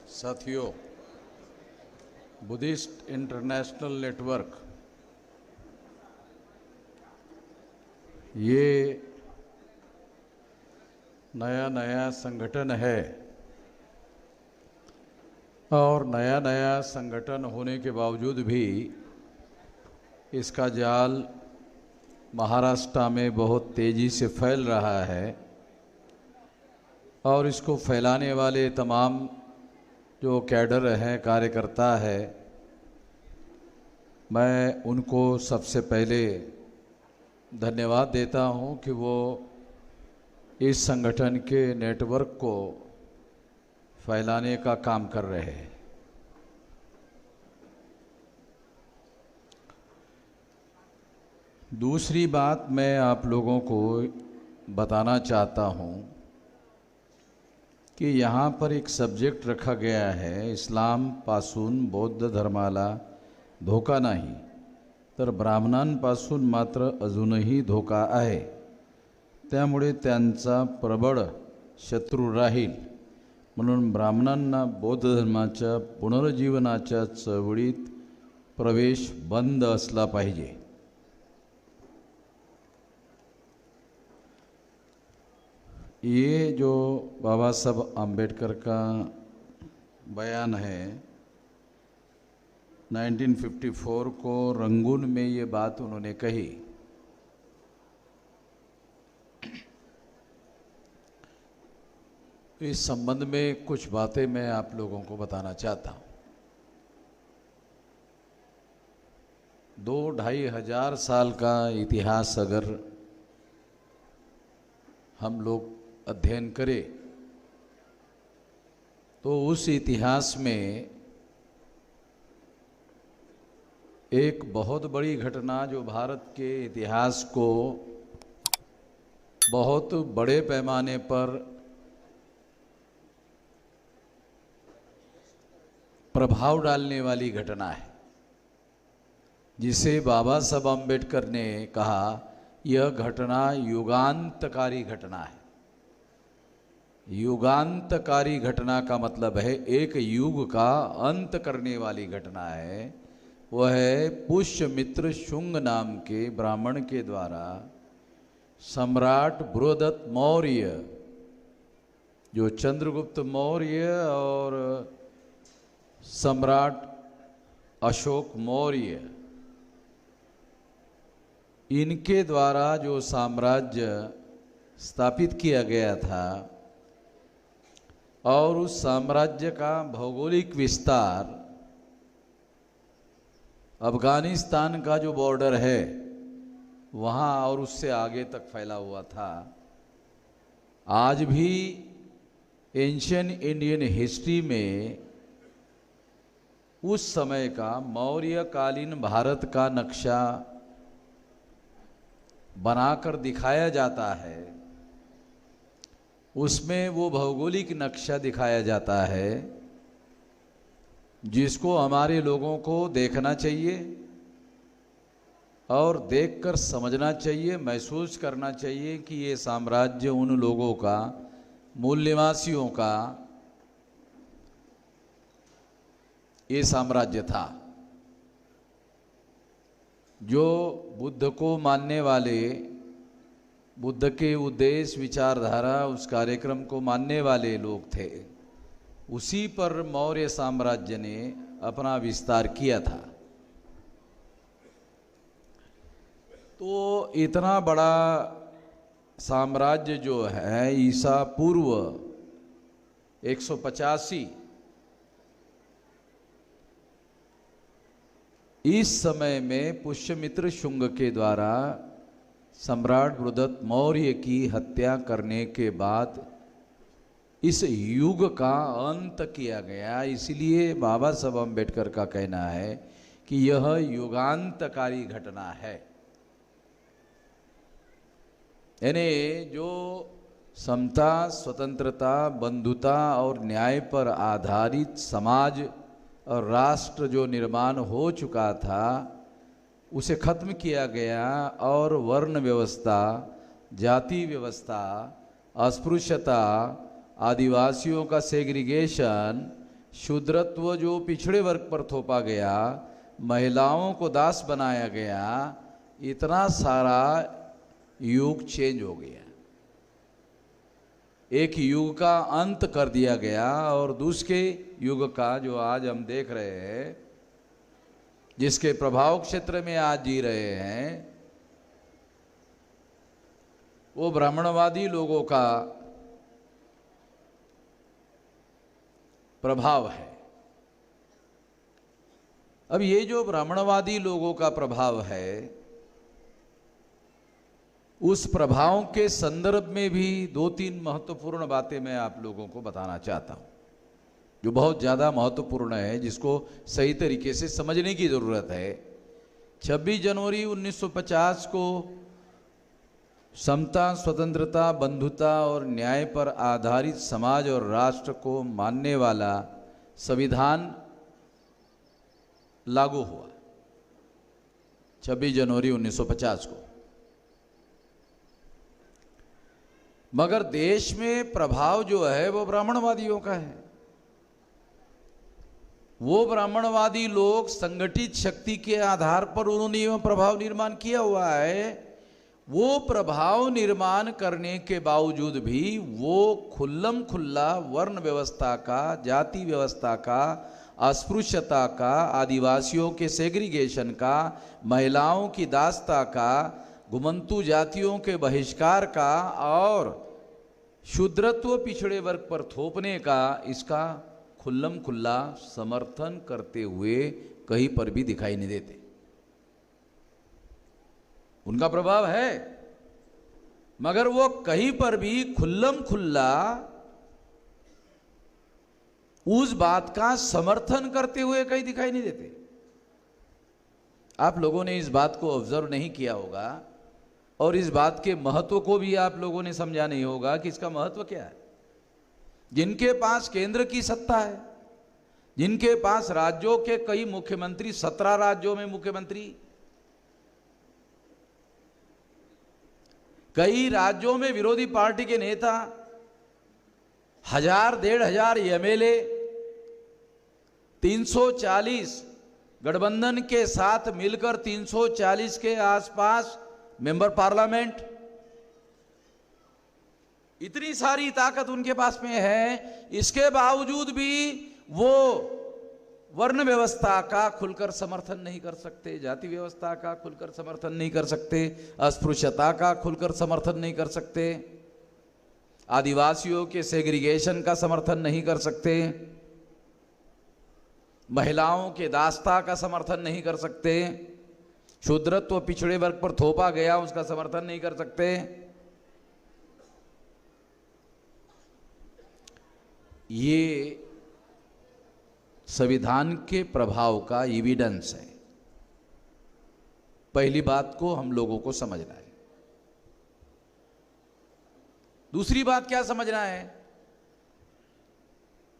साथियों, Buddhist international network ये नया संगठन है और नया संगठन होने के बावजूद भी इसका जाल महाराष्ट्र में बहुत तेज़ी से फैल रहा है और इसको फैलाने वाले तमाम जो कैडर हैं, कार्यकर्ता है, मैं उनको सबसे पहले धन्यवाद देता हूं कि वो इस संगठन के नेटवर्क को फैलाने का काम कर रहे हैं। दूसरी बात मैं आप लोगों को बताना चाहता हूं कि यहाँ पर एक सब्जेक्ट रखा गया है, इस्लाम पासून बौद्ध धर्माला धोका नाही तर ब्राह्मणांपासून मात्र अजूनही धोका आहे, त्यामुळे त्यांचा प्रबळ शत्रू राहील, म्हणून ब्राह्मणांना बौद्ध धर्माच्या पुनरुज्जीवनाच्या चळवळीत प्रवेश बंद असला पाहिजे। ये जो बाबा साहब आम्बेडकर का बयान है, 1954 को रंगून में ये बात उन्होंने कही। इस संबंध में कुछ बातें मैं आप लोगों को बताना चाहता हूँ। 2-2.5 हजार साल का इतिहास अगर हम लोग अध्ययन करें तो उस इतिहास में एक बहुत बड़ी घटना जो भारत के इतिहास को बहुत बड़े पैमाने पर प्रभाव डालने वाली घटना है, जिसे बाबा साहब आम्बेडकर ने कहा यह घटना युगांतकारी घटना है। युगांतकारी घटना का मतलब है एक युग का अंत करने वाली घटना है। वह है पुष्यमित्र शुंग नाम के ब्राह्मण के द्वारा सम्राट बृहदत्त मौर्य, जो चंद्रगुप्त मौर्य और सम्राट अशोक मौर्य, इनके द्वारा जो साम्राज्य स्थापित किया गया था और उस साम्राज्य का भौगोलिक विस्तार अफगानिस्तान का जो बॉर्डर है वहाँ और उससे आगे तक फैला हुआ था। आज भी एंशियंट इंडियन हिस्ट्री में उस समय का मौर्यकालीन भारत का नक्शा बनाकर दिखाया जाता है। उसमें वो भौगोलिक नक्शा दिखाया जाता है जिसको हमारे लोगों को देखना चाहिए और देखकर समझना चाहिए, महसूस करना चाहिए कि ये साम्राज्य उन लोगों का, मूल निवासियों का ये साम्राज्य था जो बुद्ध को मानने वाले, बुद्ध के उद्देश्य, विचारधारा, उस कार्यक्रम को मानने वाले लोग थे। उसी पर मौर्य साम्राज्य ने अपना विस्तार किया था। तो इतना बड़ा साम्राज्य जो है ईसा पूर्व 185 इस समय में पुष्यमित्र शुंग के द्वारा सम्राट बृहदत्त मौर्य की हत्या करने के बाद इस युग का अंत किया गया। इसलिए बाबा साहब आम्बेडकर का कहना है कि यह युगांतकारी घटना है। यानी जो समता, स्वतंत्रता, बंधुता और न्याय पर आधारित समाज और राष्ट्र जो निर्माण हो चुका था उसे खत्म किया गया और वर्ण व्यवस्था, जाति व्यवस्था, अस्पृश्यता, आदिवासियों का सेग्रीगेशन, शूद्रत्व जो पिछड़े वर्ग पर थोपा गया, महिलाओं को दास बनाया गया, इतना सारा युग चेंज हो गया। एक युग का अंत कर दिया गया और दूसरे युग का जो आज हम देख रहे हैं, जिसके प्रभाव क्षेत्र में आज जी रहे हैं, वो ब्राह्मणवादी लोगों का प्रभाव है। अब ये जो ब्राह्मणवादी लोगों का प्रभाव है, उस प्रभाव के संदर्भ में भी दो तीन महत्वपूर्ण बातें मैं आप लोगों को बताना चाहता हूं, जो बहुत ज़्यादा महत्वपूर्ण है, जिसको सही तरीके से समझने की ज़रूरत है। 26 जनवरी 1950 को समता, स्वतंत्रता, बंधुता और न्याय पर आधारित समाज और राष्ट्र को मानने वाला संविधान लागू हुआ 26 जनवरी 1950 को। मगर देश में प्रभाव जो है वो ब्राह्मणवादियों का है। वो ब्राह्मणवादी लोग संगठित शक्ति के आधार पर उन्होंने यह प्रभाव निर्माण किया हुआ है। वो प्रभाव निर्माण करने के बावजूद भी वो खुल्लम खुल्ला वर्ण व्यवस्था का, जाति व्यवस्था का, अस्पृश्यता का, आदिवासियों के सेग्रीगेशन का, महिलाओं की दासता का, घुमंतू जातियों के बहिष्कार का और शूद्रत्व पिछड़े वर्ग पर थोपने का, इसका खुल्लम खुल्ला समर्थन करते हुए कहीं पर भी दिखाई नहीं देते। उनका प्रभाव है, मगर वो कहीं पर भी खुल्लम खुल्ला उस बात का समर्थन करते हुए कहीं दिखाई नहीं देते। आप लोगों ने इस बात को ऑब्जर्व नहीं किया होगा और इस बात के महत्व को भी आप लोगों ने समझा नहीं होगा कि इसका महत्व क्या है। जिनके पास केंद्र की सत्ता है, जिनके पास राज्यों के कई मुख्यमंत्री, 17 राज्यों में मुख्यमंत्री, कई राज्यों में विरोधी पार्टी के नेता, 1000-1500 एमएलए, 340 गठबंधन के साथ मिलकर 340 के आसपास मेंबर पार्लियामेंट, इतनी सारी ताकत उनके पास में है। इसके बावजूद भी वो वर्ण व्यवस्था का खुलकर समर्थन नहीं कर सकते, जाति व्यवस्था का खुलकर समर्थन नहीं कर सकते, अस्पृश्यता का खुलकर समर्थन नहीं कर सकते, आदिवासियों के सेग्रीगेशन का समर्थन नहीं कर सकते, महिलाओं के दासता का समर्थन नहीं कर सकते, शूद्रत्व पिछड़े वर्ग पर थोपा गया उसका समर्थन नहीं कर सकते। ये संविधान के प्रभाव का एविडेंस है। पहली बात को हम लोगों को समझना है। दूसरी बात क्या समझना है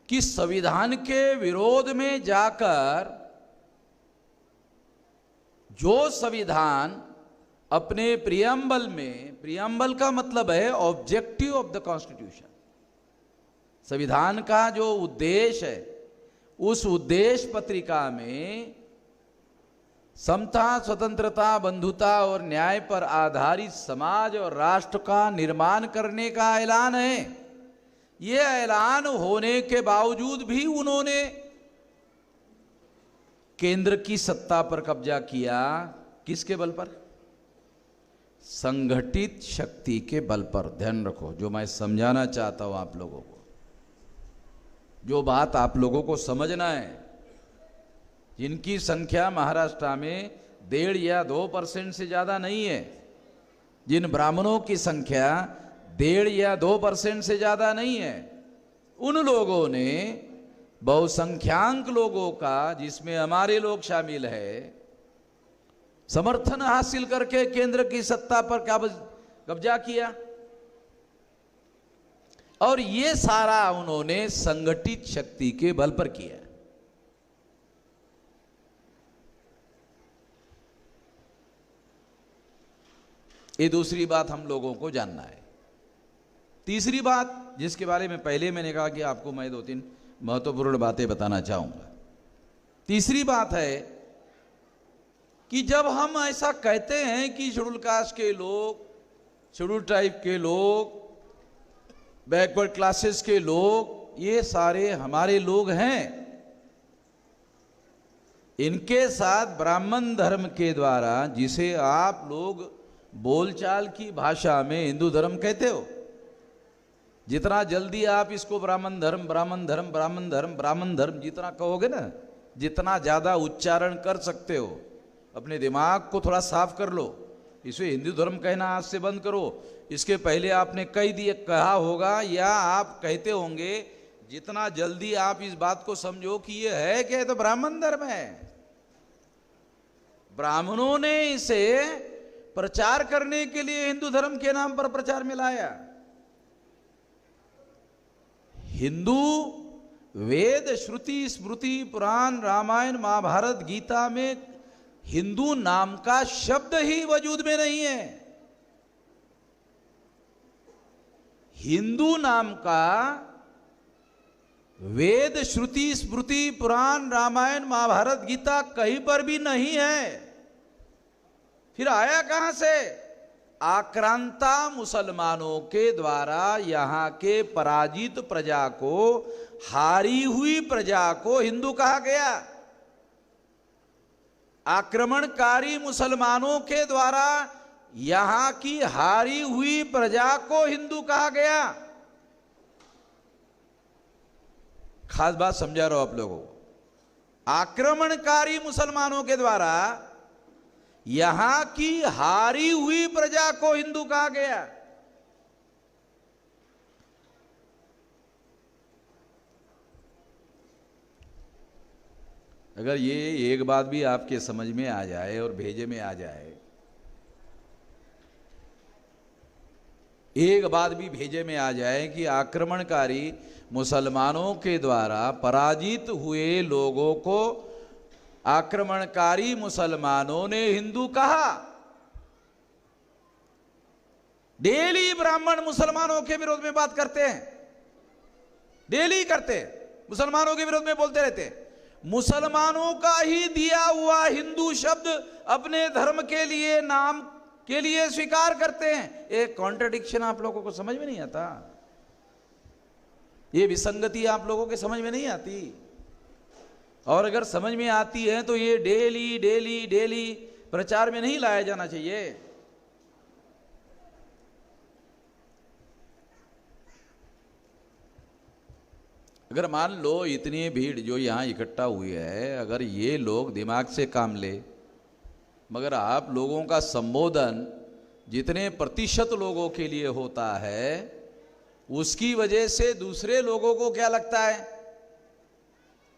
कि संविधान के विरोध में जाकर जो संविधान अपने प्रियम्बल में, प्रियम्बल का मतलब है ऑब्जेक्टिव ऑफ द कॉन्स्टिट्यूशन, संविधान का जो उद्देश्य है, उस उद्देश्य पत्रिका में समता, स्वतंत्रता, बंधुता और न्याय पर आधारित समाज और राष्ट्र का निर्माण करने का ऐलान है। ये ऐलान होने के बावजूद भी उन्होंने केंद्र की सत्ता पर कब्जा किया। किसके बल पर? संगठित शक्ति के बल पर। ध्यान रखो, जो मैं समझाना चाहता हूं आप लोगों को, जो बात आप लोगों को समझना है, जिनकी संख्या महाराष्ट्र में 1.5 या 2% से ज़्यादा नहीं है, जिन ब्राह्मणों की संख्या 1.5 या 2% से ज़्यादा नहीं है, उन लोगों ने बहुसंख्यांक लोगों का, जिसमें हमारे लोग शामिल है, समर्थन हासिल करके केंद्र की सत्ता पर कब्जा किया। और ये सारा उन्होंने संगठित शक्ति के बल पर किया। ये दूसरी बात हम लोगों को जानना है। तीसरी बात, जिसके बारे में पहले मैंने कहा कि आपको मैं 2-3 महत्वपूर्ण बातें बताना चाहूंगा। तीसरी बात है कि जब हम ऐसा कहते हैं कि शेड्यूल कास्ट के लोग, शेड्यूल ट्राइब के लोग, बैकवर्ड क्लासेस के लोग, ये सारे हमारे लोग हैं, इनके साथ ब्राह्मण धर्म के द्वारा, जिसे आप लोग बोलचाल की भाषा में हिंदू धर्म कहते हो, जितना जल्दी आप इसको ब्राह्मण धर्म ब्राह्मण धर्म ब्राह्मण धर्म ब्राह्मण धर्म जितना कहोगे ना, जितना ज़्यादा उच्चारण कर सकते हो, अपने दिमाग को थोड़ा साफ कर लो। इसे हिंदू धर्म कहना आज से बंद करो। इसके पहले आपने कहा होगा या आप कहते होंगे, जितना जल्दी आप इस बात को समझो कि ये है क्या, तो ब्राह्मण धर्म है। ब्राह्मणों ने इसे प्रचार करने के लिए हिंदू धर्म के नाम पर प्रचार में लाया। हिंदू वेद, श्रुति, स्मृति, पुराण, रामायण, महाभारत, गीता में हिंदू नाम का शब्द ही वजूद में नहीं है। हिंदू नाम का वेद, श्रुति, स्मृति, पुराण, रामायण, महाभारत, गीता कहीं पर भी नहीं है। फिर आया कहां से? आक्रांता मुसलमानों के द्वारा यहां के पराजित प्रजा को, हारी हुई प्रजा को हिंदू कहा गया। आक्रमणकारी मुसलमानों के द्वारा यहां की हारी हुई प्रजा को हिंदू कहा गया। खास बात समझा रहा हूं आप लोगों को। आक्रमणकारी मुसलमानों के द्वारा यहां की हारी हुई प्रजा को हिंदू कहा गया। अगर ये एक बात भी आपके समझ में आ जाए और भेजे में आ जाए, एक बात भी भेजे में आ जाए कि आक्रमणकारी मुसलमानों के द्वारा पराजित हुए लोगों को आक्रमणकारी मुसलमानों ने हिंदू कहा। डेली ब्राह्मण मुसलमानों के विरोध में बात करते हैं, डेली करते हैं, मुसलमानों के विरोध में बोलते रहते हैं। मुसलमानों का ही दिया हुआ हिंदू शब्द अपने धर्म के लिए, नाम के लिए स्वीकार करते हैं। एक कॉन्ट्रडिक्शन आप लोगों को समझ में नहीं आता, ये विसंगति आप लोगों के समझ में नहीं आती। और अगर समझ में आती है तो ये डेली डेली डेली प्रचार में नहीं लाया जाना चाहिए। अगर मान लो इतनी भीड़ जो यहां इकट्ठा हुई है, अगर ये लोग दिमाग से काम ले, मगर आप लोगों का संबोधन जितने प्रतिशत लोगों के लिए होता है, उसकी वजह से दूसरे लोगों को क्या लगता है,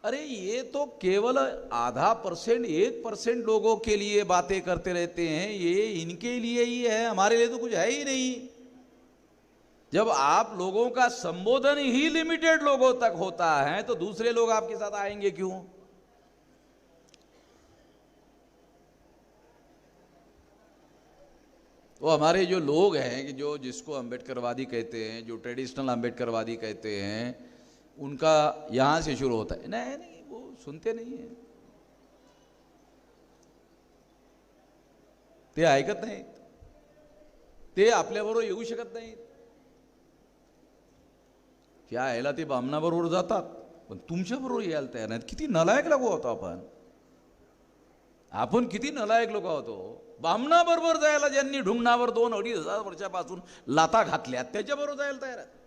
अरे ये तो केवल आधा %, 1% लोगों के लिए बातें करते रहते हैं, ये इनके लिए ही है, हमारे लिए तो कुछ है ही नहीं। जब आप लोगों का संबोधन ही लिमिटेड लोगों तक होता है तो दूसरे लोग आपके साथ आएंगे क्यों? वो हमारे जो लोग हैं कि जो जिसको अंबेडकरवादी कहते हैं, जो ट्रेडिशनल अंबेडकरवादी कहते हैं, उनका यहां से शुरू होता है। नहीं नहीं, वो सुनते नहीं है, ते ऐकत नाहीत, ते आपल्याबरोबर येऊ शकत नाहीत। क्या यायला ते बामणाबरोबर जातात, पण तुमच्याबरोबर यायला तयार नाहीत। किती नालायक लोक होतो आपण, आपण किती नालायक लोक होतो। बामणाबरोबर जायला ज्यांनी ढुंगणावर 2-2.5 वर्षापासून लाता घातल्या, त्याच्याबरोबर जायला तयार आहेत।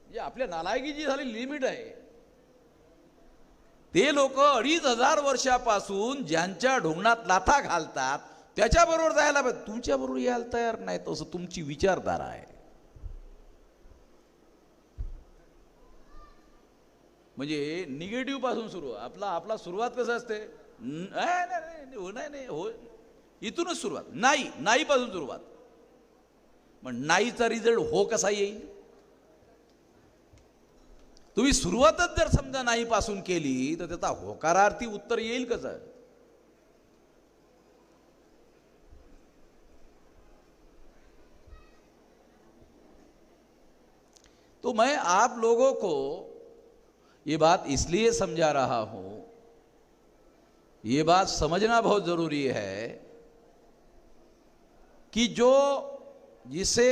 जे आपल्या नालायकीची झाली लिमिट आहे। ते लोक 2.5 वर्षापासून ज्यांच्या ढुंगणात लाथा घालतात त्याच्याबरोबर जायला पाहिजे, तुमच्याबरोबर यायला तयार नाहीत, असं तुमची विचारधारा आहे। म्हणजे निगेटिव्ह पासून सुरू, आपला सुरुवात कसं असते, नाही हो, इथूनच सुरुवात, नाही पासून सुरुवात। मग नाहीचा रिझल्ट हो कसा येईल? तुम्ही सुरुवातच जर समजा नाही पासून केली तर त्याचा होकारार्थी उत्तर येईल कसं? तो मैं आप लोगों को ये बात इसलिए समझा रहा हूं, ये बात समझना बहुत जरूरी है कि जिसे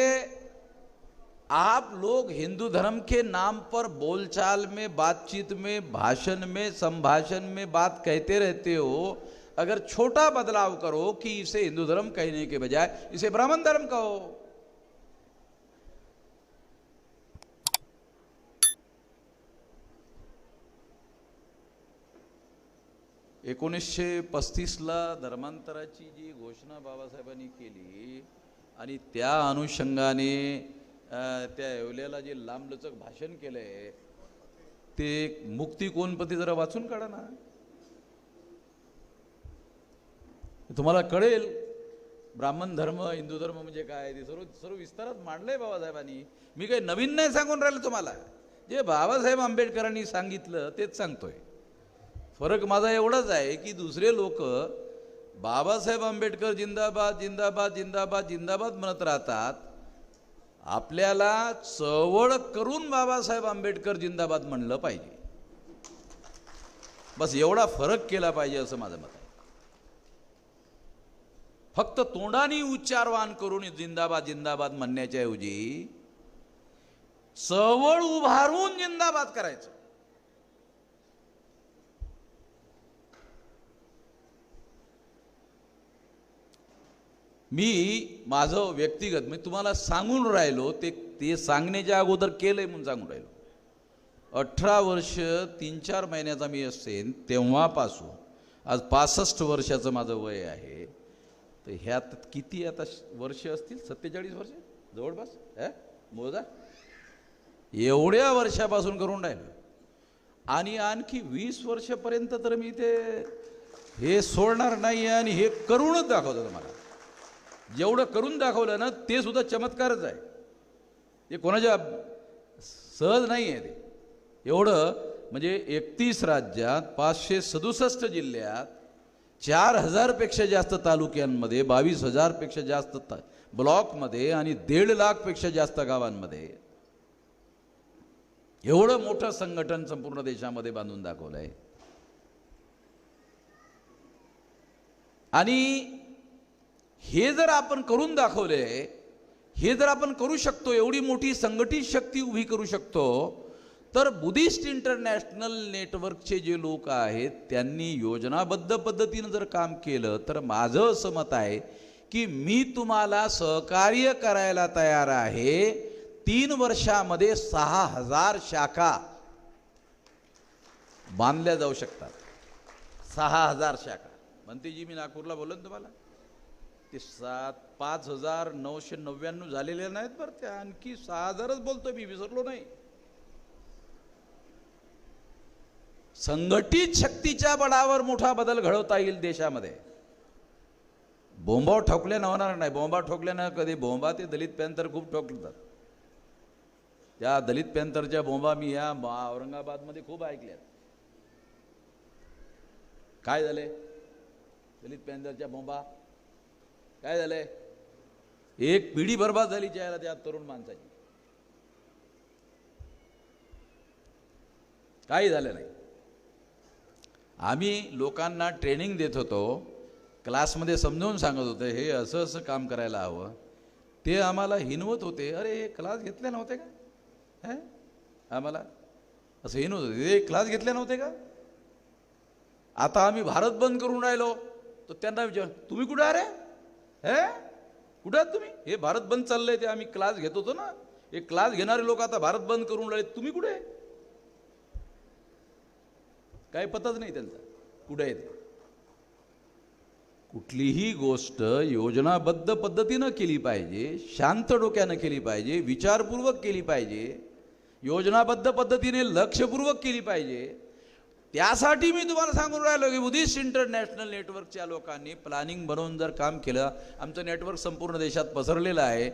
आप लोग हिंदू धर्म के नाम पर बोलचाल में, बातचीत में, भाषण में, संभाषण में बात कहते रहते हो, अगर छोटा बदलाव करो कि इसे हिंदू धर्म कहने के बजाय इसे ब्राह्मण धर्म कहो। 1935ला धर्मांतराची जी घोषणा बाबासाहेबांनी केली आणि त्या अनुषंगाने त्या येवल्याला जे लांबलचक भाषण केलंय ते मुक्ती कोणपती जरा वाचून काढा ना, तुम्हाला कळेल ब्राह्मण धर्म हिंदू धर्म म्हणजे काय ते सर्व विस्तारात मांडलंय बाबासाहेबांनी। मी काही नवीन नाही सांगून राहिलो तुम्हाला, जे बाबासाहेब आंबेडकरांनी सांगितलं तेच सांगतोय। फरक माझा एवढाच आहे की दुसरे लोक बाबासाहेब आंबेडकर जिंदाबाद जिंदाबाद जिंदाबाद जिंदाबाद म्हणत राहतात, आपल्याला चळवळ करून बाबासाहेब आंबेडकर जिंदाबाद म्हणलं पाहिजे, बस एवढा फरक केला पाहिजे असं माझं मत आहे। फक्त तोंडाने उच्चारवान करून जिंदाबाद जिंदाबाद म्हणण्याच्या ऐवजी चळवळ उभारून जिंदाबाद करायचं। मी माझं व्यक्तिगत मी तुम्हाला सांगून राहिलो, ते सांगण्याच्या अगोदर केलंय म्हणून सांगून राहिलो। 18 वर्ष 3-4 महिन्याचा मी असेन तेव्हापासून आज 65 वर्षाचं माझं वय आहे, तर ह्यात किती आता वर्ष असतील, 47 वर्ष जवळपास मोजा, एवढ्या वर्षापासून करून राहिलो। आणि आणखी 20 वर्षापर्यंत तर मी हे सोडणार नाही आणि हे करूनच दाखवतो तुम्हाला। जेवढं करून दाखवलं ना ते सुद्धा चमत्कारच आहे, ते कोणाच्या सहज नाही आहे। ते एवढं म्हणजे 31 राज्यात 567 जिल्ह्यात 4000 पेक्षा जास्त तालुक्यांमध्ये 22,000 पेक्षा जास्त ब्लॉकमध्ये आणि 1.5 लाख पेक्षा जास्त गावांमध्ये एवढं मोठं संघटन संपूर्ण देशामध्ये बांधून दाखवलंय। आणि हे जर आपण करून दाखवले, हे जर आपण करू शकतो, एवढी मोठी संघटित शक्ती उभी करू शकतो, तर बुद्धिस्ट इंटरनॅशनल नेटवर्कचे जे लोक आहेत त्यांनी योजनाबद्ध पद्धतीने जर काम केलं तर माझं असं मत आहे की मी तुम्हाला सहकार्य करायला तयार आहे। 3 वर्षामध्ये 6000 शाखा बांधल्या जाऊ शकतात। 6000 शाखा म्हणते जी मी नागपूरला बोललो ना तुम्हाला, ते 5,999 झालेले नाहीत बरं, त्या आणखी 6000च बोलतोय मी, विसरलो नाही। संघटित शक्तीच्या बळावर मोठा बदल घडवता येईल देशामध्ये। बोंबा ठोकल्यानं होणार नाही, बोंबा ठोकल्यानं कधी बोंबा ते दलित पॅंथर खूप ठोकतात, त्या दलित पॅंथरच्या बोंबा मी या औरंगाबादमध्ये खूप ऐकल्यात। काय झाले दलित पॅंथरच्या बोंबा, काय झालंय, एक पिढी बर्बाद झाली ज्याला त्या तरुण माणसाची, काही झालं नाही। आम्ही लोकांना ट्रेनिंग देत होतो, क्लासमध्ये समजावून सांगत होते हे असं असं काम करायला हवं, ते आम्हाला हिनवत होते, अरे हे क्लास घेतले नव्हते का, आम्हाला असं हिनवत होते, हे क्लास घेतले नव्हते का। आता आम्ही भारत बंद करून राहिलो तर त्यांना विचार, तुम्ही कुठे अरे कुठे आहात तुम्ही, हे भारत बंद चाललंय, ते आम्ही क्लास घेत होतो ना, हे क्लास घेणारे लोक आता भारत बंद करून राहिले, तुम्ही कुठे, काय पताच नाही त्यांचा कुठे आहे ते। कुठलीही गोष्ट योजनाबद्ध पद्धतीनं केली पाहिजे, शांत डोक्यानं केली पाहिजे, विचारपूर्वक केली पाहिजे, योजनाबद्ध पद्धतीने लक्षपूर्वक केली पाहिजे। त्यासाठी मी तुम्हाला सांगून राहिलो की बुद्धिस्ट इंटरनॅशनल नेटवर्कच्या लोकांनी प्लॅनिंग बनवून जर काम केलं, आमचं नेटवर्क संपूर्ण देशात पसरलेलं आहे।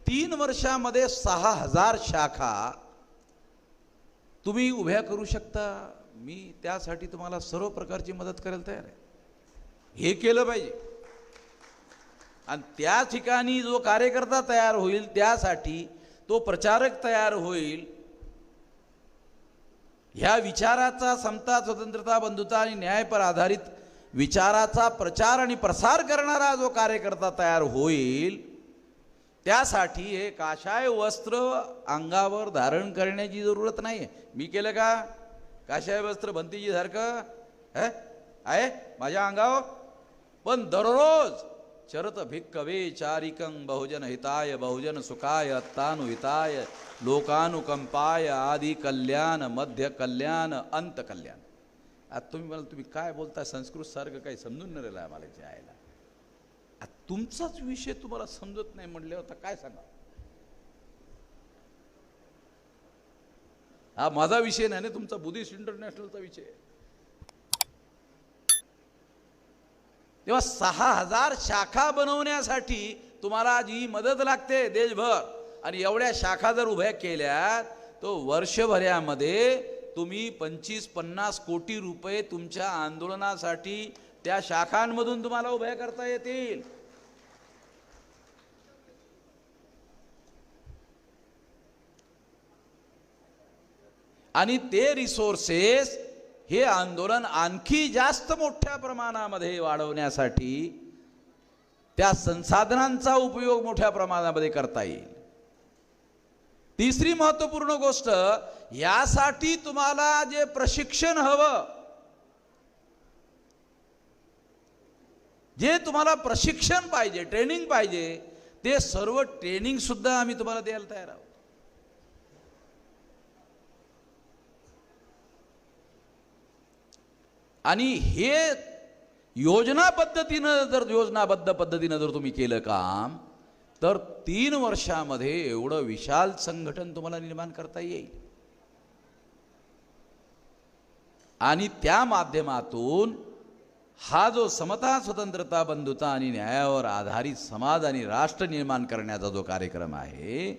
3 वर्षामध्ये 6000 शाखा तुम्ही उभ्या करू शकता। मी त्यासाठी तुम्हाला सर्व प्रकारची मदत करायला तयार आहे, हे केलं पाहिजे। आणि त्या ठिकाणी जो कार्यकर्ता तयार होईल, त्यासाठी तो प्रचारक तयार होईल, ह्या विचाराचा समता, स्वतंत्रता, बंधुता आणि न्यायपर आधारित विचाराचा प्रचार आणि प्रसार करणारा जो कार्यकर्ता तयार होईल, त्यासाठी हे काशाय वस्त्र अंगावर धारण करण्याची जरूरत नाही आहे. मी केलं का काशाय वस्त्र भंतीजी सारखं आहे माझ्या अंगावर? पण दररोज चरत भिक्कवे चारिकं बहुजन हिताय बहुजन सुखाय अत्तानुहिताय लोकानुकंपाय आदि कल्याण मध्य कल्याण अंत कल्याण. आता तुम्ही काय बोलताय? संस्कृत सारखं काही समजून न राहिलं आम्हाला जायला. तुमचाच विषय तुम्हाला समजत नाही म्हणले होता, काय सांगा? हा माझा विषय नाही ना, तुमचा बुद्धिस्ट इंटरनॅशनलचा विषय आहे. तेव्हा 6000 शाखा बनवण्यासाठी तुम्हाला जी मदत लागते देशभर, आणि एवढ्या शाखा जर उभ्या केल्या तो वर्षभरामध्ये तुम्ही 25-50 कोटी रुपये तुमच्या आंदोलनासाठी त्या शाखांमधून तुम्हाला उभ्या करता येतील. आणि ते रिसोर्सेस हे आंदोलन आणखी जास्त मोठ्या प्रमाणामध्ये वाढवण्यासाठी त्या संसाधनांचा उपयोग मोठ्या प्रमाणामध्ये करता येईल. तिसरी महत्त्वपूर्ण गोष्ट, यासाठी तुम्हाला जे प्रशिक्षण हवं, जे तुम्हाला प्रशिक्षण पाहिजे, ट्रेनिंग पाहिजे, ते सर्व ट्रेनिंग सुद्धा आम्ही तुम्हाला द्यायला तयार आहोत. आणि हे योजनाबद्ध पद्धतीनं जर तुम्ही केलं काम, तर 3 वर्षामध्ये एवढं विशाल संघटन तुम्हाला निर्माण करता येईल. आणि त्या माध्यमातून हा जो समता, स्वतंत्रता, बंधुता आणि न्यायावर आधारित समाज आणि राष्ट्र निर्माण करण्याचा जो कार्यक्रम आहे,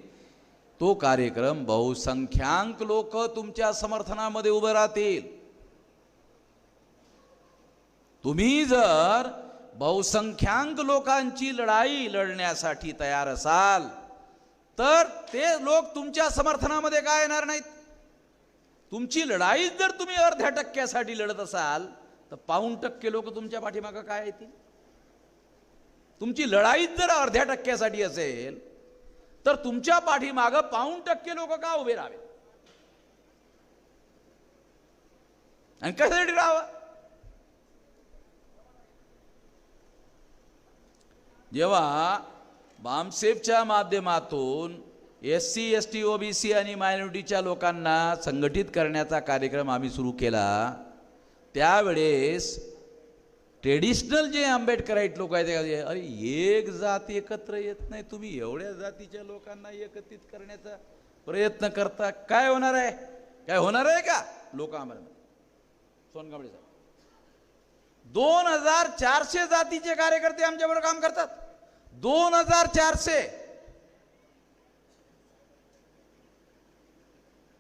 तो कार्यक्रम बहुसंख्याक लोक तुमच्या समर्थनामध्ये उभे राहतील. तुम्ही जर बहुसंख्याक लोकांची लढाई लढण्यासाठी तयार असाल, तर ते लोक तुमच्या समर्थनामध्ये काय येणार नाहीत. तुमची लढाई जर तुम्ही अर्ध्या टक्क्यासाठी लढत असाल, तर 5% लोक तुमच्या पाठीमागं काय येतील. तुमची लढाई जर अर्ध्या टक्क्यासाठी असेल, तर तुमच्या पाठीमागं 5% लोक का उभे राहावे? आणि कशासाठी राहावं? जेव्हा बामसेफच्या माध्यमातून SC, ST, OBC आणि मायनॉरिटीच्या लोकांना संघटित करण्याचा कार्यक्रम आम्ही सुरू केला, त्यावेळेस ट्रेडिशनल जे आंबेडकराईट लोक आहेत, अरे एक जात एकत्र येत नाही, तुम्ही एवढ्या जातीच्या लोकांना एकत्रित करण्याचा प्रयत्न करता, काय होणार आहे? काय होणार आहे का? लोक आम्हाला सोनगावडे साहेब 2400 जातीचे कार्यकर्ते आमच्याबरोबर काम करतात. 2400.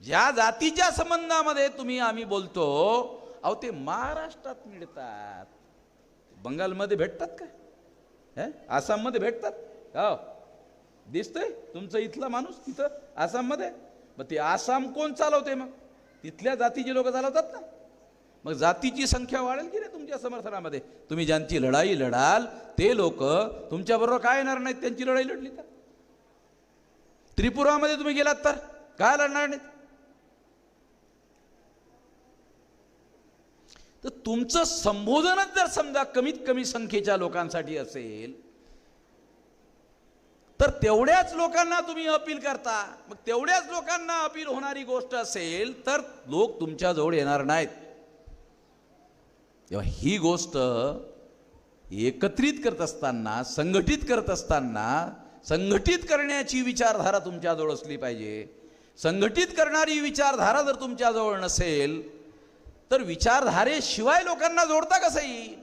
ज्या जातीच्या संबंधामध्ये आम्ही बोलतो, अहो ते महाराष्ट्रात मिळतात, बंगालमध्ये भेटतात का? आसाममध्ये भेटतात? हो, दिसतंय तुमचं इथला माणूस तिथं आसाममध्ये. मग ते आसाम कोण चालवते? मग तिथल्या जातीचे लोक चालवतात ना. मग जातीची संख्या वाढेल की नाही तुमच्या समर्थनामध्ये? तुम्ही ज्यांची लढाई लढाल ते लोक तुमच्याबरोबर काय येणार नाहीत त्यांची लढाई लढली तर. त्रिपुरामध्ये तुम्ही गेलात तर काय लढणार नाहीत? तर तुमचं संबोधनच जर समजा कमीत कमी संख्येच्या लोकांसाठी असेल, तर तेवढ्याच लोकांना तुम्ही अपील करता. मग तेवढ्याच लोकांना अपील होणारी गोष्ट असेल तर लोक तुमच्याजवळ येणार नाहीत. तेव्हा ही गोष्ट एकत्रित करत असताना, संघटित करत असताना, संघटित करण्याची विचारधारा तुमच्याजवळ असली पाहिजे. संघटित करणारी विचारधारा जर तुमच्याजवळ नसेल, तर विचारधारेशिवाय लोकांना जोडता कसं येईल?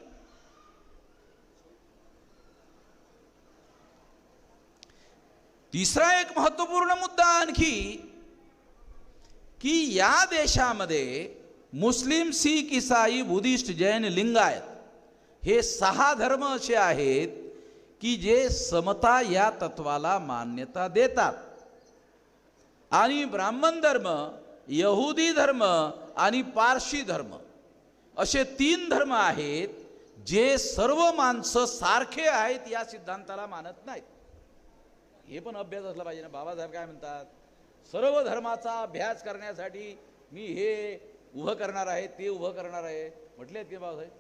तिसरा एक महत्त्वपूर्ण मुद्दा आणखी, की या देशामध्ये मुस्लिम, सीख, ईसाई, बुद्धिस्ट, जैन, लिंगायत हे 6 धर्म असे आहेत की जे समता या तत्वाला मान्यता देतात. आणि ब्राह्मण धर्म यहुदी धर्म आणि पारशी धर्म असे 3 धर्म आहेत जे सर्व माणसं सारखे आहेत या सिद्धांताला मानत नाहीत. हे पण अभ्यास असला पाहिजे ना. बाबासाहेब काय म्हणतात, सर्व धर्माचा अभ्यास करण्यासाठी मी हे उभं करणार आहे, ते उभं करणार आहे म्हटले आहेत की बाबासाहेब.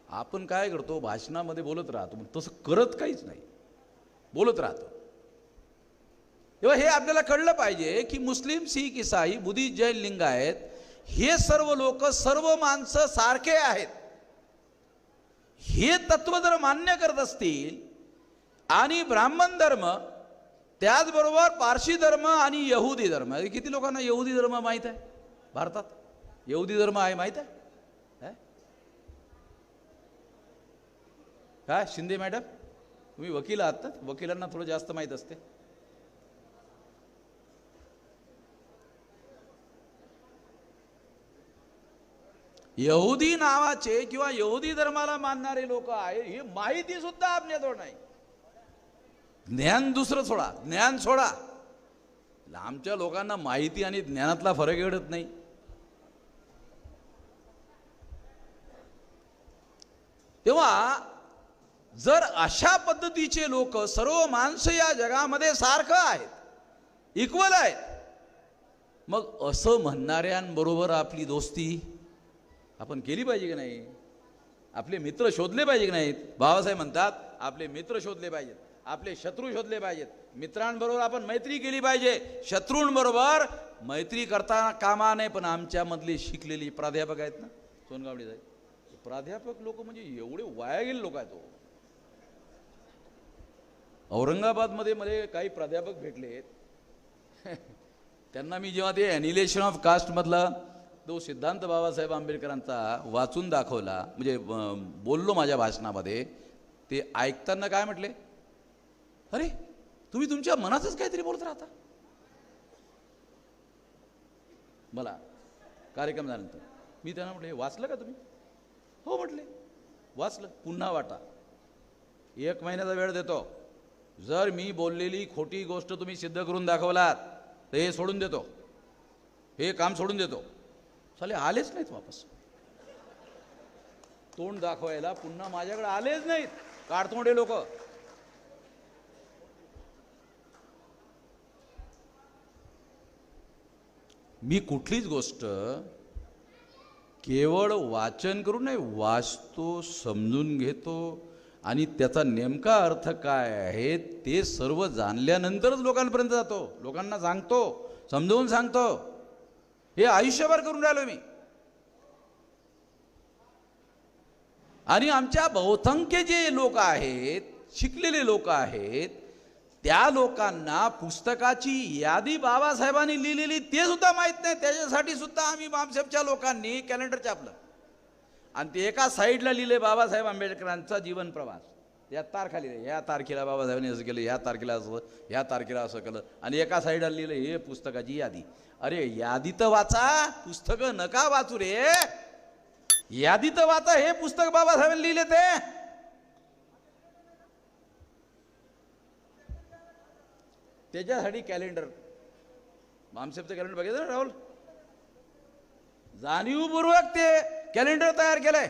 आपण काय करतो, भाषणामध्ये बोलत राहतो, तसं करत काहीच नाही, बोलत राहतो. तेव्हा हे आपल्याला कळलं पाहिजे की मुस्लिम, शीख, ईसाई, बुद्धिस्ट, जैन, लिंगायत हे सर्व लोक, सर्व माणसं सारखे आहेत हे तत्व जर मान्य करत असतील आणि ब्राह्मण धर्म, त्याचबरोबर पारशी धर्म आणि यहुदी धर्म, किती लोकांना यहुदी धर्म माहीत आहे? भारतात यहुदी धर्म आहे माहीत आहे? काय शिंदे मॅडम, तुम्ही वकील आहात ना, वकिलांना थोडं जास्त माहीत असते. यहुदी नावाचे किंवा यहुदी धर्माला मानणारे लोक आहे ही माहिती सुद्धा आपल्याजवळ नाही. ज्ञान दुसरं सोडा, ज्ञान सोडा. आमच्या लोकांना माहिती आणि ज्ञानातला फरक कळत नाही. तेव्हा जर अशा पद्धतीचे लोक, सर्व माणसं या जगामध्ये सारखं आहेत, इक्वल आहेत, मग असं म्हणणाऱ्यांबरोबर आपली दोस्ती आपण केली पाहिजे की नाही? आपले मित्र शोधले पाहिजे की नाहीत? बाबासाहेब म्हणतात आपले मित्र शोधले पाहिजेत, आपले शत्रू शोधले पाहिजेत. मित्रांबरोबर आपण मैत्री केली पाहिजे, शत्रूंबरोबर मैत्री करता कामा नये. पण आमच्यामधले शिकलेली प्राध्यापक आहेत ना, सोनगावडे साहेब, प्राध्यापक लोक म्हणजे एवढे वाया गेले लोक आहेत. औरंगाबादमध्ये मला काही प्राध्यापक भेटले त्यांना मी जेव्हा ते ॲनिलेशन ऑफ कास्टमधला तो सिद्धांत बाबासाहेब आंबेडकरांचा वाचून दाखवला, म्हणजे बोललो माझ्या भाषणामध्ये, ते ऐकताना काय म्हटले, अरे तुम्ही तुमच्या मनातच काहीतरी बोलत राहता. मला कार्यक्रम झाल्यानंतर मी त्यांना म्हटलं, हे वाचलं का तुम्ही? हो म्हटले, वाचलं. पुन्हा वाटा, 1 महिन्याचा वेळ देतो. जर मी बोललेली खोटी गोष्ट तुम्ही सिद्ध करून दाखवलात तर हे सोडून देतो, हे काम सोडून देतो. साले आलेच नाहीत वापस, तोंड दाखवायला पुन्हा माझ्याकडे आलेच नाहीत, काडतोंडे लोक. मी कुठलीच गोष्ट केवळ वाचन करून नाही, वाचतो, समजून घेतो आणि त्याचा नेमका अर्थ काय आहे ते सर्व जाणल्यानंतरच लोकांपर्यंत जातो, लोकांना सांगतो, समजावून सांगतो. हे आयुष्यभर करून राहिलो मी. आणि आमच्या बहुसंख्य जे लोक आहेत, शिकलेले लोक आहेत, त्या लोकांना पुस्तकाची यादी बाबासाहेबांनी लिहिलेली ते सुद्धा माहीत नाही. त्याच्यासाठी सुद्धा आम्ही बामसेबच्या लोकांनी कॅलेंडर छापलं आणि ते एका साईडला लिहिले बाबासाहेब आंबेडकरांचा जीवन प्रवास. या तारखा लिहिले, या तारखेला बाबासाहेबांनी असं केलं, या तारखेला असं, या तारखेला असं केलं, आणि एका साईडला लिहिलं हे पुस्तकाची यादी. अरे यादी तर वाचा, पुस्तकं नका वाचू रे. यादी तर वाचा, हे पुस्तक बाबासाहेबांनी लिहिले ते. त्याच्यासाठी कॅलेंडर, बामसेबचं कॅलेंडर बघितलं ना राहुल, जाणीवपूर्वक ते कॅलेंडर तयार केलंय.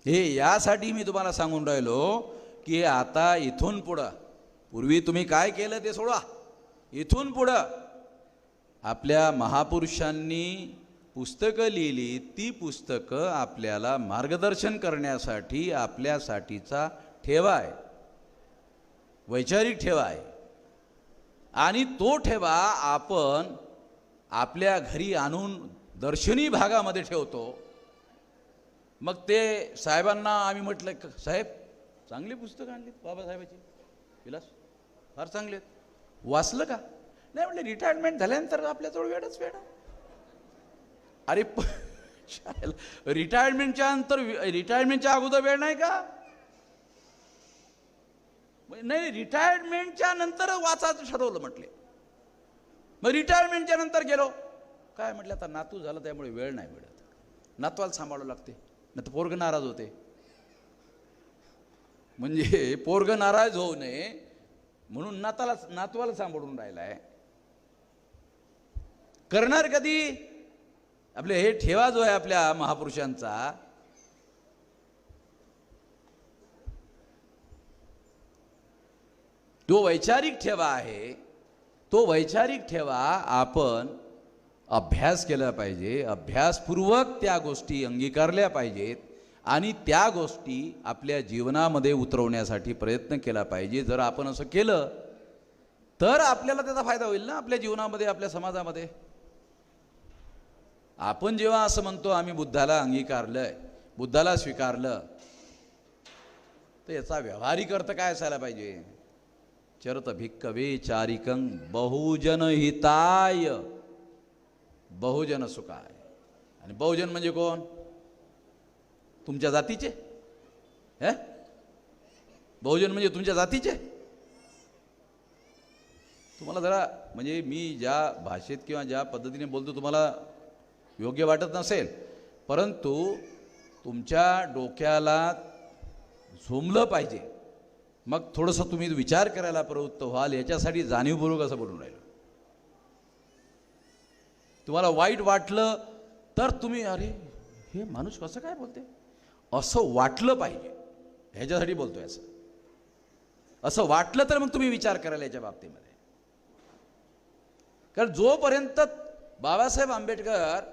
हे यासाठी मी तुम्हाला सांगून राहिलो की आता इथून पुढं, पूर्वी तुम्ही काय केलं ते सोडा, इथून पुढं आपल्या महापुरुषांनी पुस्तकं लिहिली, ती पुस्तकं आपल्याला मार्गदर्शन करण्यासाठी आपल्यासाठीचा ठेवा आहे, वैचारिक ठेवा आहे. आणि तो ठेवा आपण आपल्या घरी आणून दर्शनी भागामध्ये ठेवतो. मग ते साहेबांना आम्ही म्हटलं, साहेब चांगली पुस्तकं आणली बाबासाहेबाची, विलास फार चांगले आहेत, वाचलं का? नाही म्हटलं, रिटायरमेंट झाल्यानंतर आपल्याजवळ वेळच वेळ. अरे रिटायरमेंटच्या नंतर, रिटायरमेंटच्या अगोदर वेळ नाही का? नाही, रिटायरमेंटच्या नंतर वाचायचं ठरवलं म्हटले. मग रिटायरमेंटच्या नंतर गेलो, काय म्हटलं, आता नातू झालं त्यामुळे वेळ नाही मिळत, नातवाला सांभाळावं लागते, नाही तर पोरगं नाराज होते. म्हणजे पोरग नाराज होऊ नये म्हणून नातवाला सांभाळून राहिलाय. करणार कधी? आपले हे ठेवा जो आहे आपल्या महापुरुषांचा, तो वैचारिक ठेवा आहे. तो वैचारिक ठेवा आपण अभ्यास केला पाहिजे, अभ्यासपूर्वक त्या गोष्टी अंगीकारल्या पाहिजेत आणि त्या गोष्टी आपल्या जीवनामध्ये उतरवण्यासाठी प्रयत्न केला पाहिजे. जर आपण असं केलं तर आपल्याला त्याचा फायदा होईल ना आपल्या जीवनामध्ये, आपल्या समाजामध्ये. आपण जेव्हा असं म्हणतो आम्ही बुद्धाला अंगीकारलंय, बुद्धाला स्वीकारलं, तर याचा व्यावहारिक अर्थ काय असायला पाहिजे? चरत भिक्कवे चारिकं बहुजन हिताय बहुजन सुखाय. आणि बहुजन म्हणजे कोण? तुमच्या जातीचे. बहुजन म्हणजे तुमच्या जातीचे. तुम्हाला जरा म्हणजे मी ज्या भाषेत किंवा ज्या पद्धतीने बोलतो तुम्हाला योग्य वाटत नसेल, परंतु तुमच्या डोक्याला झोंबलं पाहिजे, मग थोडंसं तुम्ही विचार करायला प्रवृत्त व्हाल. याच्यासाठी जाणीवपूर्वक असं बोलून राहिलं. तुम्हाला वाईट वाटलं तर तुम्ही अरे हे माणूस कसं काय बोलते असं वाटलं पाहिजे, ह्याच्यासाठी बोलतोय. असं वाटलं तर मग तुम्ही विचार करायला याच्या बाबतीमध्ये. कारण जोपर्यंत बाबासाहेब आंबेडकर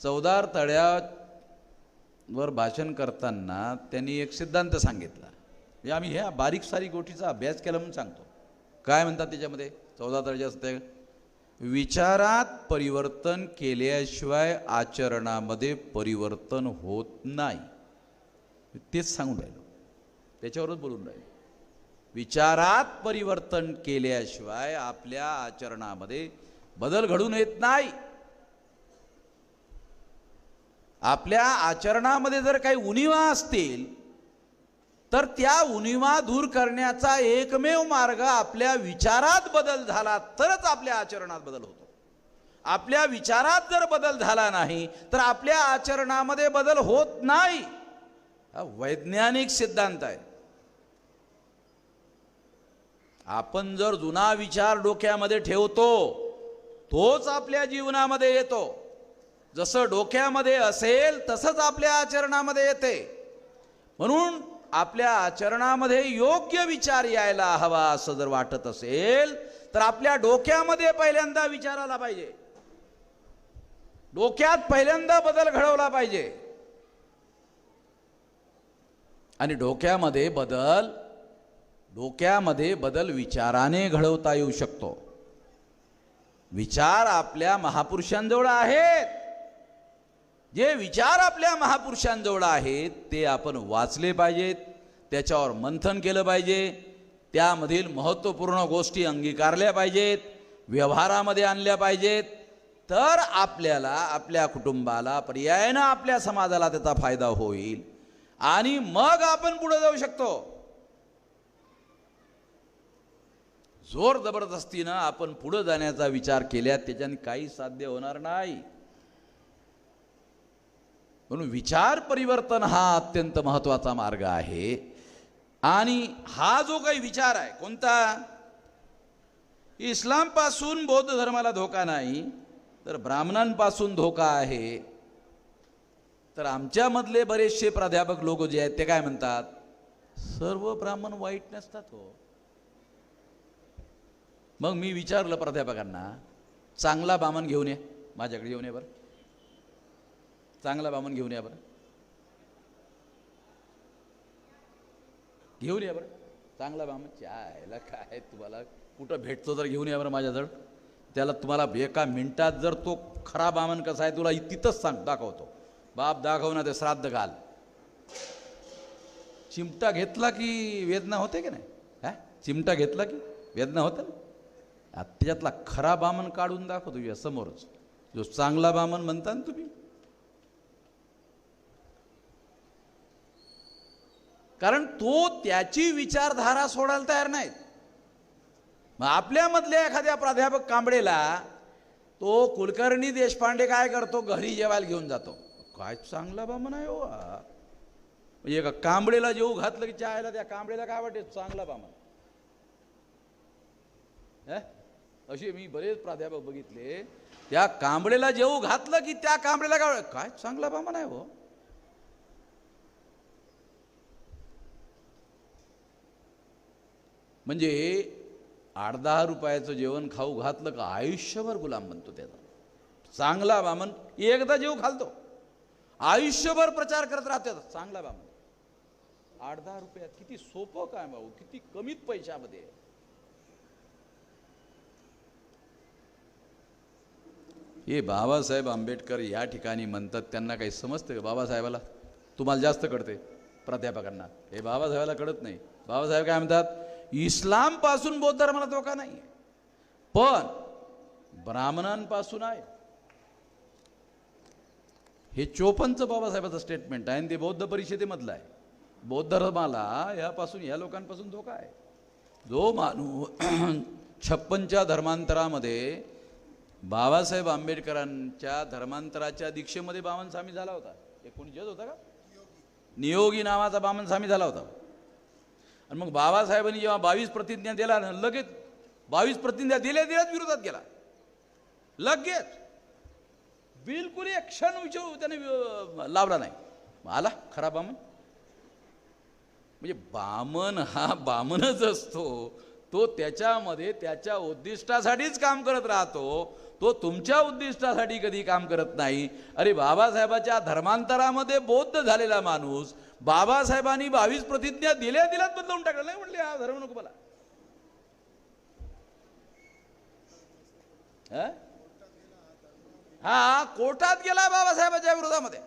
चवदार तळ्यावर भाषण करताना त्यांनी एक सिद्धांत सांगितला. म्हणजे आम्ही ह्या बारीक सारीक गोष्टीचा अभ्यास केला म्हणून सांगतो. काय म्हणतात त्याच्यामध्ये? चवदार तळ्याच्या असते, विचारात परिवर्तन केल्याशिवाय आचरणामध्ये परिवर्तन होत नाही. तेच सांगून राहिलो, त्याच्यावरच बोलून राहिलो. विचारात परिवर्तन केल्याशिवाय आपल्या आचरणामध्ये बदल घडून येत नाही. आपल्या आचरणामध्ये जर काही उणिवा असतील तर त्या उणिवा दूर करण्याचा एकमेव मार्ग आपल्या विचारात बदल झाला तरच आपल्या आचरणात बदल होतो. आपल्या विचारात जर बदल झाला नाही तर आपल्या आचरणामध्ये बदल होत नाही. हा वैज्ञानिक सिद्धांत आहे. आपण जर जुना विचार डोक्यामध्ये ठेवतो तोच आपल्या जीवनामध्ये येतो. जसं डोक्यामध्ये असेल तसंच आपल्या आचरणामध्ये येते. म्हणून आपल्या आचरणामध्ये योग्य विचार यायला हवा असं जर वाटत असेल तर आपल्या डोक्यामध्ये पहिल्यांदा विचार आला पाहिजे. डोक्यात पहिल्यांदा बदल घडवला पाहिजे. आणि डोक्यामध्ये बदल विचाराने घडवता येऊ शकतो. विचार आपल्या महापुरुषांजवळ आहेत. जे विचार आपल्या महापुरुषांजवळ आहेत ते आपण वाचले पाहिजेत, त्याच्यावर मंथन केलं पाहिजे, त्यामधील महत्त्वपूर्ण गोष्टी अंगीकारल्या पाहिजेत, व्यवहारामध्ये आणल्या पाहिजेत. तर आपल्याला, आपल्या कुटुंबाला, पर्यायानं आपल्या समाजाला त्याचा फायदा होईल आणि मग आपण पुढे जाऊ शकतो. जोर जबरदस्तीनं आपण पुढे जाण्याचा विचार केल्यास त्याच्याने काही साध्य होणार नाही. म्हणून विचार परिवर्तन हा अत्यंत महत्त्वाचा मार्ग आहे. आणि हा जो काही विचार आहे कोणता? इस्लामपासून बौद्ध धर्माला धोका नाही तर ब्राह्मणांपासून धोका आहे. तर आमच्यामधले बरेचसे प्राध्यापक लोक जे आहेत ते काय म्हणतात? सर्व ब्राह्मण वाईट नसतात हो. मग मी विचारलं प्राध्यापकांना, चांगला ब्राह्मण घेऊन ये, माझ्याकडे येऊन ये बरं, चांगला ब्राह्मण घेऊन या बरं, घेऊन या बरं चांगला ब्राह्मण. यायला काय तुम्हाला कुठं भेटतो तर घेऊन या बरं माझ्याजवळ. त्याला तुम्हाला एका मिनिटात जर तो खरा ब्राह्मण कसा आहे तुला तिथंच दाखवतो. बाप दाखव ना, ते श्राद्ध घाल. चिमटा घेतला की वेदना होते की नाही? चिमटा घेतला की वेदना होते ना. त्याच्यातला खरा ब्राह्मण काढून दाखव तुझ्या समोरच, जो चांगला ब्राह्मण म्हणता ना तुम्ही. कारण तो त्याची विचारधारा सोडायला तयार नाहीत. मग आपल्यामधल्या एखाद्या प्राध्यापक कांबळेला तो कुलकर्णी देशपांडे काय करतो? घरी जेवायला घेऊन जातो. काय चांगला ब्राह्मण आहे हो, म्हणजे एका कांबळेला जेऊ घातलं की चहायला त्या कांबळेला काय वाटेल चांगला बामण. असे मी बरेच प्राध्यापक बघितले, त्या कांबळेला जेऊ घातलं की त्या कांबळेला काय चांगला बामण आहे हो. म्हणजे 8-10 रुपयाचं जेवण खाऊ घातलं का आयुष्यभर गुलाम बनतो त्याचा. चांगला बामण एकदा जेव घालतो, आयुष्यभर प्रचार करत राहतो चांगला बामण. 8-10 रुपयात किती सोपं काय भाऊ, किती कमीत पैशामध्ये. हे बाबासाहेब आंबेडकर या ठिकाणी म्हणतात, त्यांना काही समजतं का बाबासाहेबाला? तुम्हाला जास्त कळते प्राध्यापकांना, हे बाबासाहेबाला कळत नाही. बाबासाहेब काय म्हणतात, इस्लाम पासून बौद्ध धर्माला धोका नाही, पण ब्राह्मणांपासून आहे. हे 54चं बाबासाहेबाचं स्टेटमेंट आहे आणि ते बौद्ध परिषदेमधलं आहे. बौद्ध धर्माला यापासून, या लोकांपासून धोका आहे. जो माणूस 56च्या धर्मांतरामध्ये बाबासाहेब आंबेडकरांच्या धर्मांतराच्या दीक्षेमध्ये बामण सामील झाला होता. एक कोणी जज होता का, नियोगी नावाचा बामण सामील झाला होता. आणि मग बाबासाहेबांनी जेव्हा 22 प्रतिज्ञा दिला, लगेच 22 प्रतिज्ञा दिल्याच विरोधात गेला. लगेच बिलकुल एक क्षण विचारू त्याने लावला नाही. आला खरा बामण. म्हणजे बामण हा बामणच असतो, तो त्याच्यामध्ये त्याच्या उद्दिष्टासाठीच काम करत राहतो. तो तुमच्या उद्दिष्टासाठी कधी काम करत नाही. अरे बाबासाहेबाच्या धर्मांतरामध्ये बौद्ध झालेला माणूस बाबासाहेबांनी 22 प्रतिज्ञा दिल्याच बदलवून टाकलं नाही. म्हणले हा धर्म नको मला. हा कोर्टात गेला बाबासाहेबांच्या विरोधामध्ये.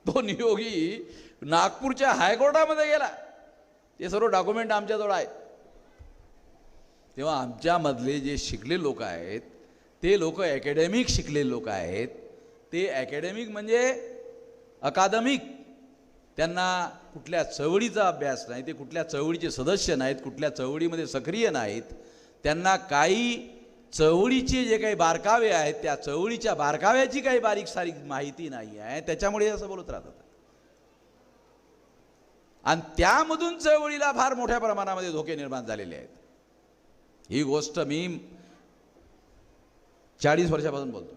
तो नियोगी नागपूरच्या हायकोर्टामध्ये गेला. ते सर्व डॉक्युमेंट आमच्याजवळ आहेत. तेव्हा आमच्यामधले जे शिकले लोक आहेत, ते लोक अकॅडमिक शिकलेले लोक आहेत. ते अकॅडमिक म्हणजे अकादमिक, त्यांना कुठल्या चळवळीचा अभ्यास नाही, ते कुठल्या चळवळीचे सदस्य नाहीत, कुठल्या चळवळीमध्ये सक्रिय नाहीत. त्यांना काही चळवळीचे जे काही बारकावे आहेत, त्या चळवळीच्या बारकाव्याची काही बारीक सारीक माहिती नाही आहे. त्याच्यामुळे असं बोलत राहतात. आणि त्यामधून चळवळीला फार मोठ्या प्रमाणामध्ये धोके निर्माण झालेले आहेत. ही गोष्ट मी 40 वर्षापासून बोलतो,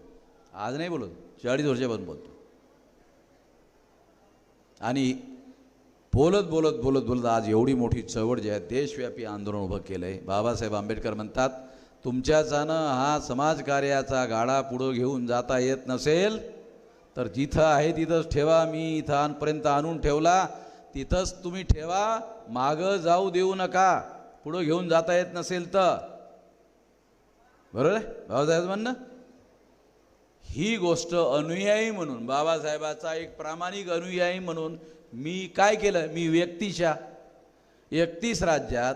आज नाही बोलत, 40 वर्षापासून बोलतो. आणि बोलत बोलत बोलत बोलत आज एवढी मोठी चळवळ जी आहे, देशव्यापी आंदोलन उभं केलं आहे. बाबासाहेब आंबेडकर म्हणतात, तुमच्याचानं हा समाजकार्याचा गाडा पुढं घेऊन जाता येत नसेल तर जिथं आहे तिथंच ठेवा. मी इथं आणपर्यंत आणून ठेवला, तिथंच तुम्ही ठेवा, मागं जाऊ देऊ नका. पुढं घेऊन जाता येत नसेल तर. बरोबर आहे बाबासाहेब म्हणणं. ही गोष्ट अनुयायी म्हणून, बाबासाहेबाचा एक प्रामाणिक अनुयायी म्हणून मी काय केलं, मी व्यक्तीच्या 31 राज्यात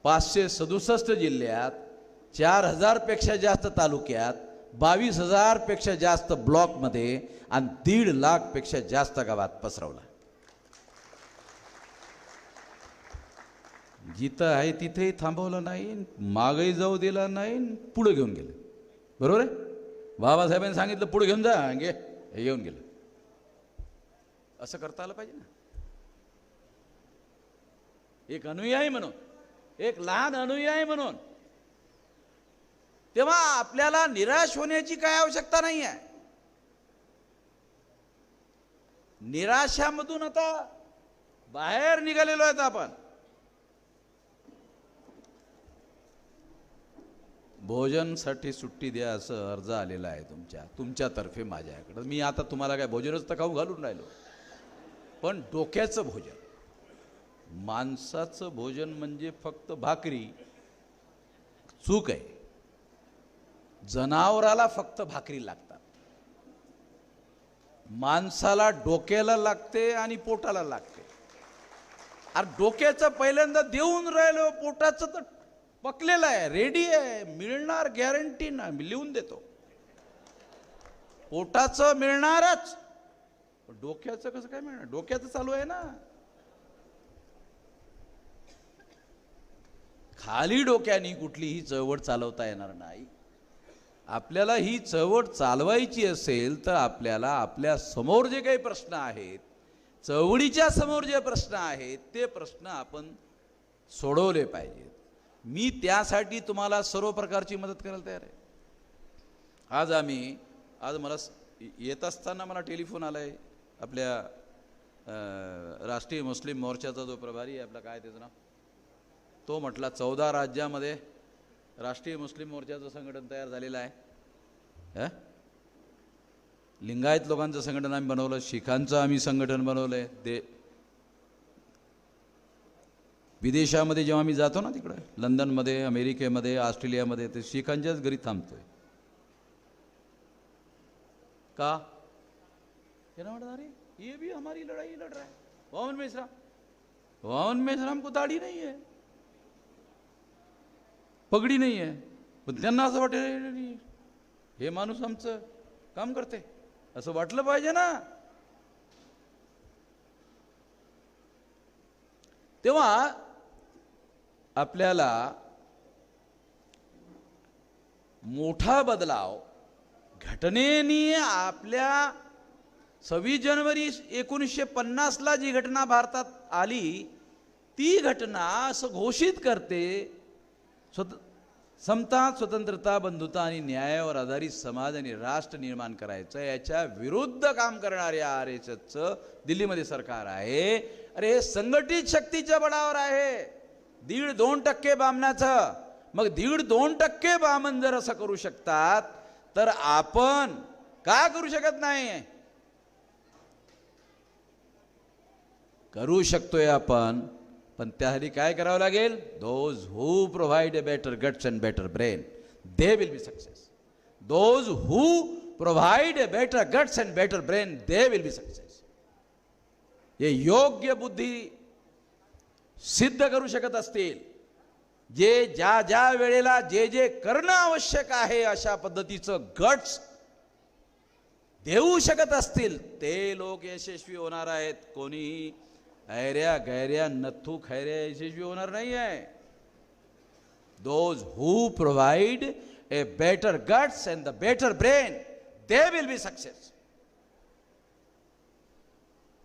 567 जिल्ह्यात 4000पेक्षा जास्त तालुक्यात 22,000पेक्षा जास्त ब्लॉकमध्ये आणि 1.5 लाखपेक्षा जास्त गावात पसरवला. जिथं आहे तिथेही थांबवलं नाही, मागही जाऊ दिला नाही, पुढे घेऊन गेलं. बरोबर आहे. बाबासाहेबांनी सांगितलं पुढे घेऊन जा, घे, हे घेऊन गेलं. असं करता आलं पाहिजे ना. एक अनुयायी म्हणून, एक लहान अनुयायी म्हणून. तेव्हा आपल्याला निराश होण्याची काय आवश्यकता नाही आहे. निराशामधून आता बाहेर निघालेलो आहेत आपण. भोजनसाठी सुट्टी द्या असं अर्ज आलेला आहे तुमच्यातर्फे माझ्याकडं. मी आता तुम्हाला काय भोजनच तर खाऊ घालून राहिलो, पण डोक्याचं भोजन. माणसाचं भोजन म्हणजे फक्त भाकरी, चूक आहे. जनावराला फक्त भाकरी लागतात, माणसाला डोक्याला लागते आणि पोटाला लागते. अरे डोक्याचं पहिल्यांदा देऊन राहिलो, पोटाचं तर पकलेलं आहे, रेडी आहे, मिळणार गॅरंटी ना, मी लिहून देतो. पोटाचं मिळणारच, डोक्याचं कसं काय मिळणार? डोक्याचं चालू आहे ना. खाली डोक्याने कुठलीही चळवळ चालवता येणार नाही. आपल्याला ही चळवळ चालवायची असेल तर आपल्याला आपल्या समोर जे काही प्रश्न आहेत चळवळीच्या समोर जे प्रश्न आहेत ते प्रश्न आपण सोडवले पाहिजेत. मी त्यासाठी तुम्हाला सर्व प्रकारची मदत करायला तयार आहे. आज मला येत असताना मला टेलिफोन आला आहे आपल्या राष्ट्रीय मुस्लिम मोर्चाचा जो प्रभारी आहे आपला, काय त्याचं नाव, तो म्हटला 14 राज्यामध्ये राष्ट्रीय मुस्लिम मोर्चाचं संघटन तयार झालेलं आहे. लिंगायत लोकांचं संघटन आम्ही बनवलं, शिखांचं आम्ही संघटन बनवलं आहे. विदेशामध्ये जेव्हा आम्ही जातो ना, तिकडे लंडनमध्ये, अमेरिकेमध्ये, ऑस्ट्रेलियामध्ये, ते शिखांच्याच घरी थांबतोय. का? अरे ये भी हमारी लड़ाई लड़ रहा है. वामन मेश्राम को दाढी नहीं है, पगडी नाही आहे, पण त्यांना असं वाटेल हे माणूस आमचं काम करते, असं वाटलं पाहिजे ना. तेव्हा आपल्याला मोठा बदलाव घटनेने आपल्या 26 जानेवारी 1950ला जी घटना भारतात आली, ती घटना असं घोषित करते, समता, स्वतंत्रता, बंधुता आणि न्यायावर आधारित समाज आणि राष्ट्र निर्माण करायचं, याच्या विरुद्ध काम करणाऱ्या RSSचं दिल्लीमध्ये सरकार आहे. अरे हे संघटित शक्तीच्या बळावर आहे. 1.5-2% बामणाचं, मग 1.5-2% बामन जर असं करू शकतात तर आपण का करू शकत नाही? करू शकतोय आपण, पण त्यासाठी काय करावं लागेल? Those who provide a better guts and better brain, they will be success. Those who provide a better guts and better brain, they will be success. हे योग्य बुद्धी सिद्ध करू शकत असतील, जे ज्या ज्या वेळेला जे जे करणं आवश्यक आहे अशा पद्धतीचं गट्स देऊ शकत असतील, ते लोक यशस्वी होणार आहेत. कोणीही ऐऱ्या गैऱ्या नथू खैऱ्या यशस्वी होणार नाही आहे. Those who provide a better guts and the better brain, they will be success.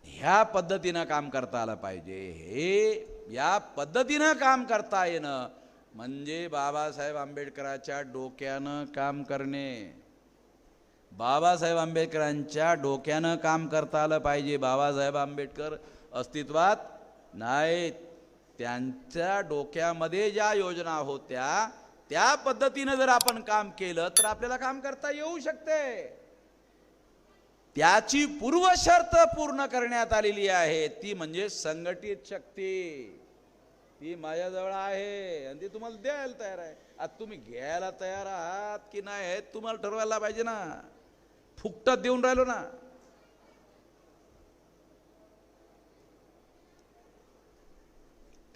ह्या पद्धतीनं काम करता आलं पाहिजे. हे या पद्धतीनं काम करता येणं म्हणजे बाबासाहेब आंबेडकरांच्या डोक्यानं काम करणे. बाबासाहेब आंबेडकरांच्या डोक्यानं काम करता आलं पाहिजे. बाबासाहेब आंबेडकर अस्तित्वात नाहीत, त्यांच्या डोक्यामध्ये ज्या योजना होत्या त्या पद्धतीनं जर आपण काम केलं तर आपल्याला काम करता येऊ शकते. त्याची पूर्वशर्त पूर्ण करण्यात आलेली आहे, ती म्हणजे संघटित शक्ती. ती माझ्याजवळ आहे आणि ती तुम्हाला द्यायला तयार आहे. आता तुम्ही घ्यायला तयार आहात की नाही तुम्हाला ठरवायला पाहिजे ना. फुकटात देऊन राहिलो ना.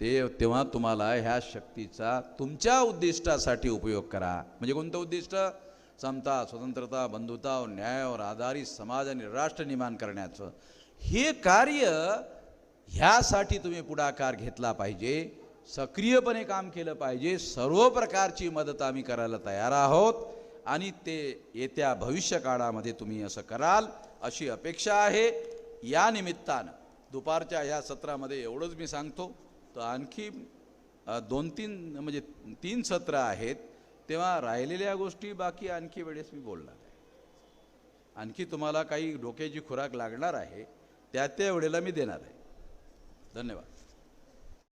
तेव्हा तुम्हाला ह्या शक्तीचा तुमच्या उद्दिष्टासाठी उपयोग करा. म्हणजे कोणतं उद्दिष्ट? समता, स्वतंत्रता, बंधुता व न्यायावर आधारित समाज आणि राष्ट्र निर्माण करण्याचं हे कार्य, ह्यासाठी तुम्ही पुढाकार घेतला पाहिजे, सक्रियपणे काम केलं पाहिजे. सर्व प्रकारची मदत आम्ही करायला तयार आहोत आणि ते येत्या भविष्य काळामध्ये तुम्ही असं कराल अशी अपेक्षा आहे. या निमित्तानं दुपारच्या ह्या सत्रामध्ये एवढंच मी सांगतो. तर आणखी 2-3 म्हणजे 3 सत्र आहेत, तेव्हा राहिलेल्या गोष्टी बाकी आणखी वेळेस मी बोलणार आहे. आणखी तुम्हाला काही डोक्याची खुराक लागणार आहे, त्या वेळेला मी देणार आहे. धन्यवाद.